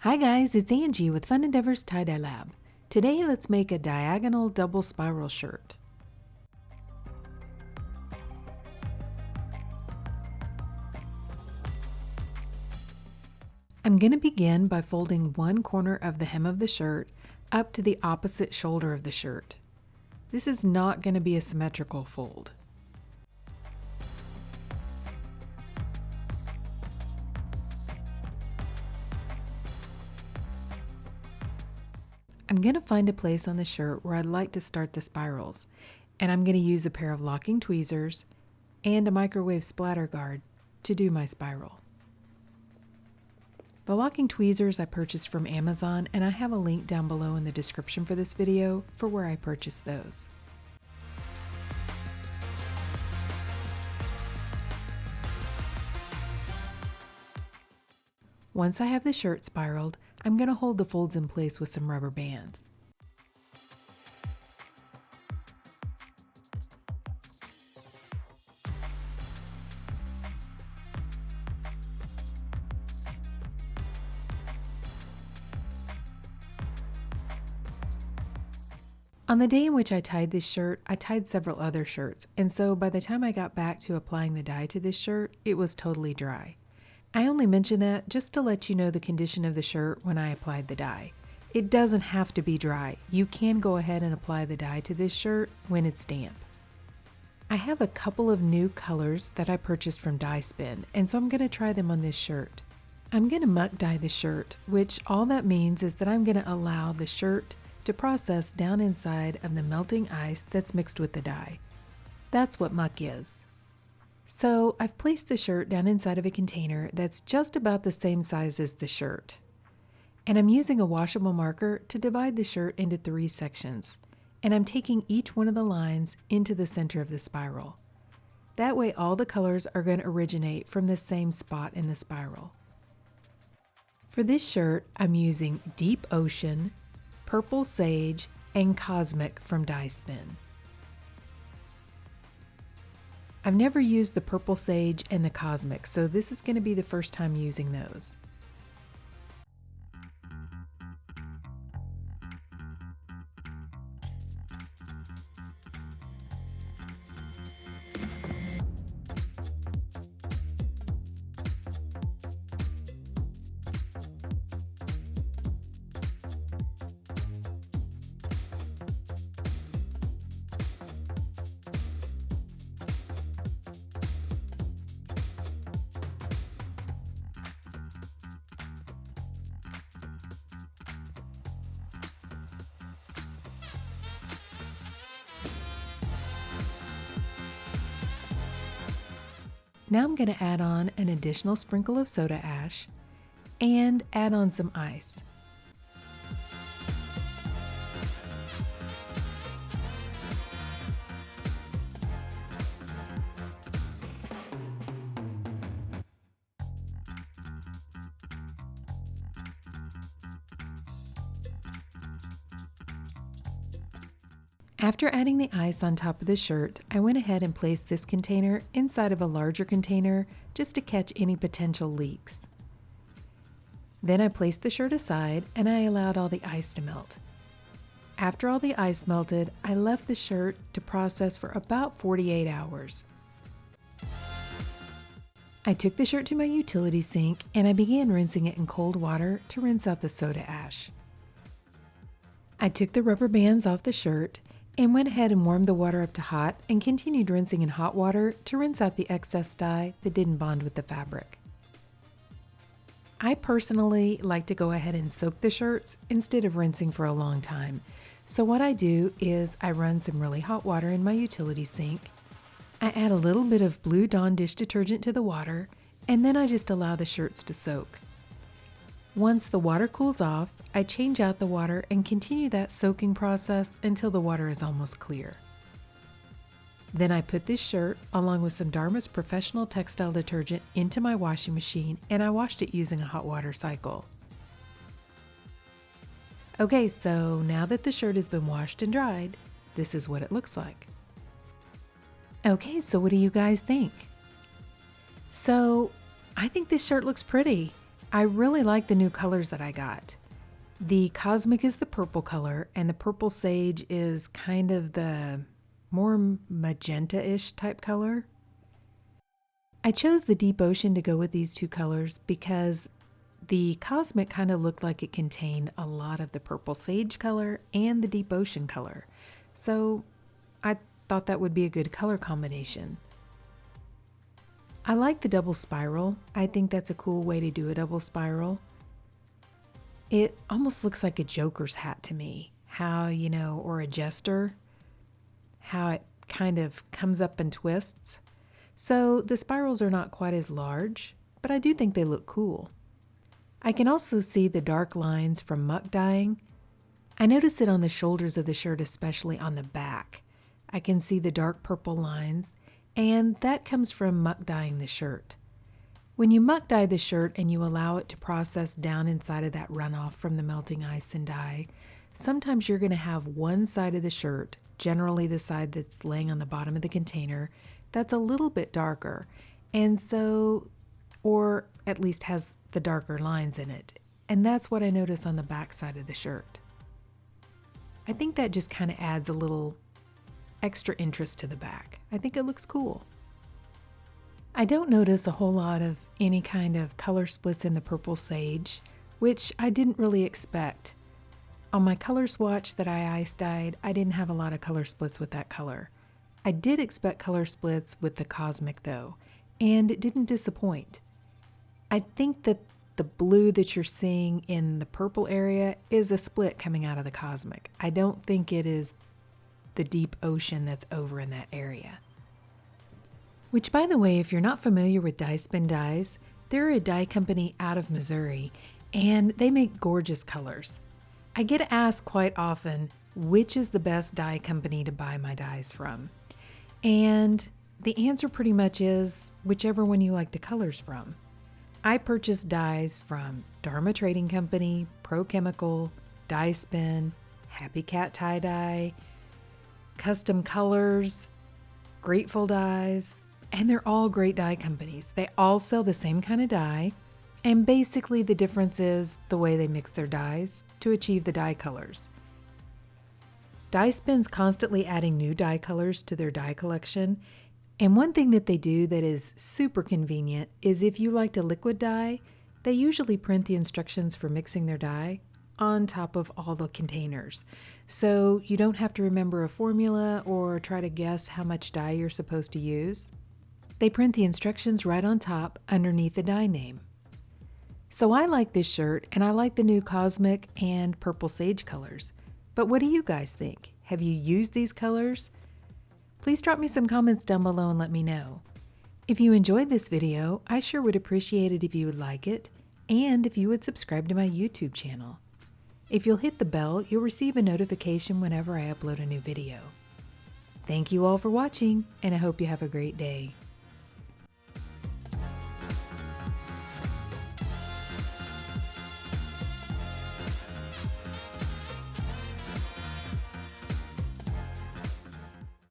Hi guys, it's Angie with Fun Endeavors Tie-Dye Lab. Today let's make a diagonal double spiral shirt. I'm going to begin by folding one corner of the hem of the shirt up to the opposite shoulder of the shirt. This is not going to be a symmetrical fold. I'm going to find a place on the shirt where I'd like to start the spirals, and I'm going to use a pair of locking tweezers and a microwave splatter guard to do my spiral. The locking tweezers I purchased from Amazon, and I have a link down below in the description for this video for where I purchased those. Once I have the shirt spiraled, I'm going to hold the folds in place with some rubber bands. On the day in which I tied this shirt, I tied several other shirts, and so by the time I got back to applying the dye to this shirt, it was totally dry. I only mention that just to let you know the condition of the shirt when I applied the dye. It doesn't have to be dry. You can go ahead and apply the dye to this shirt when it's damp. I have a couple of new colors that I purchased from Dye Spin, and so I'm going to try them on this shirt. I'm going to muck dye the shirt, which all that means is that I'm going to allow the shirt to process down inside of the melting ice that's mixed with the dye. That's what muck is. So I've placed the shirt down inside of a container that's just about the same size as the shirt. And I'm using a washable marker to divide the shirt into 3 sections. And I'm taking each one of the lines into the center of the spiral. That way all the colors are going to originate from the same spot in the spiral. For this shirt, I'm using Deep Ocean, Purple Sage, and Cosmic from Dye Spin. I've never used the Purple Sage and the Cosmic, so this is going to be the first time using those. Now I'm going to add on an additional sprinkle of soda ash and add on some ice. After adding the ice on top of the shirt, I went ahead and placed this container inside of a larger container just to catch any potential leaks. Then I placed the shirt aside and I allowed all the ice to melt. After all the ice melted, I left the shirt to process for about 48 hours. I took the shirt to my utility sink and I began rinsing it in cold water to rinse out the soda ash. I took the rubber bands off the shirt and went ahead and warmed the water up to hot and continued rinsing in hot water to rinse out the excess dye that didn't bond with the fabric. I personally like to go ahead and soak the shirts instead of rinsing for a long time. So what I do is I run some really hot water in my utility sink. I add a little bit of Blue Dawn dish detergent to the water, and then I just allow the shirts to soak. Once the water cools off, I change out the water and continue that soaking process until the water is almost clear. Then I put this shirt, along with some Dharma's Professional Textile Detergent, into my washing machine and I washed it using a hot water cycle. Okay, so now that the shirt has been washed and dried, this is what it looks like. Okay, so what do you guys think? So, I think this shirt looks pretty. I really like the new colors that I got. The Cosmic is the purple color, and the Purple Sage is kind of the more magenta-ish type color. I chose the Deep Ocean to go with these two colors because the Cosmic kind of looked like it contained a lot of the Purple Sage color and the Deep Ocean color. So I thought that would be a good color combination. I like the double spiral. I think that's a cool way to do a double spiral. It almost looks like a Joker's hat to me. How, or a jester. How it kind of comes up and twists. So the spirals are not quite as large, but I do think they look cool. I can also see the dark lines from Muck dyeing. I notice it on the shoulders of the shirt, especially on the back. I can see the dark purple lines, and that comes from Muck dyeing the shirt. When you Muck dye the shirt and you allow it to process down inside of that runoff from the melting ice and dye, sometimes you're going to have one side of the shirt, generally the side that's laying on the bottom of the container, that's a little bit darker, and so, or at least has the darker lines in it. And that's what I notice on the back side of the shirt. I think that just kind of adds a little extra interest to the back. I think it looks cool. I don't notice a whole lot of any kind of color splits in the Purple Sage, which I didn't really expect. On my color swatch that I ice dyed, I didn't have a lot of color splits with that color. I did expect color splits with the Cosmic though, and it didn't disappoint. I think that the blue that you're seeing in the purple area is a split coming out of the Cosmic. I don't think it is the Deep Ocean that's over in that area. Which, by the way, if you're not familiar with Dye Spin Dyes, they're a dye company out of Missouri, and they make gorgeous colors. I get asked quite often, which is the best dye company to buy my dyes from? And the answer pretty much is whichever one you like the colors from. I purchase dyes from Dharma Trading Company, Pro Chemical, Dye Spin, Happy Cat Tie Dye, Custom Colors, Grateful Dyes, and they're all great dye companies. They all sell the same kind of dye, and basically the difference is the way they mix their dyes to achieve the dye colors. Dye Spin's constantly adding new dye colors to their dye collection, and one thing that they do that is super convenient is if you like to liquid dye, they usually print the instructions for mixing their dye on top of all the containers. So you don't have to remember a formula or try to guess how much dye you're supposed to use. They print the instructions right on top underneath the dye name. So I like this shirt, and I like the new Cosmic and Purple Sage colors. But what do you guys think? Have you used these colors? Please drop me some comments down below and let me know. If you enjoyed this video, I sure would appreciate it if you would like it, and if you would subscribe to my YouTube channel. If you'll hit the bell, you'll receive a notification whenever I upload a new video. Thank you all for watching, and I hope you have a great day.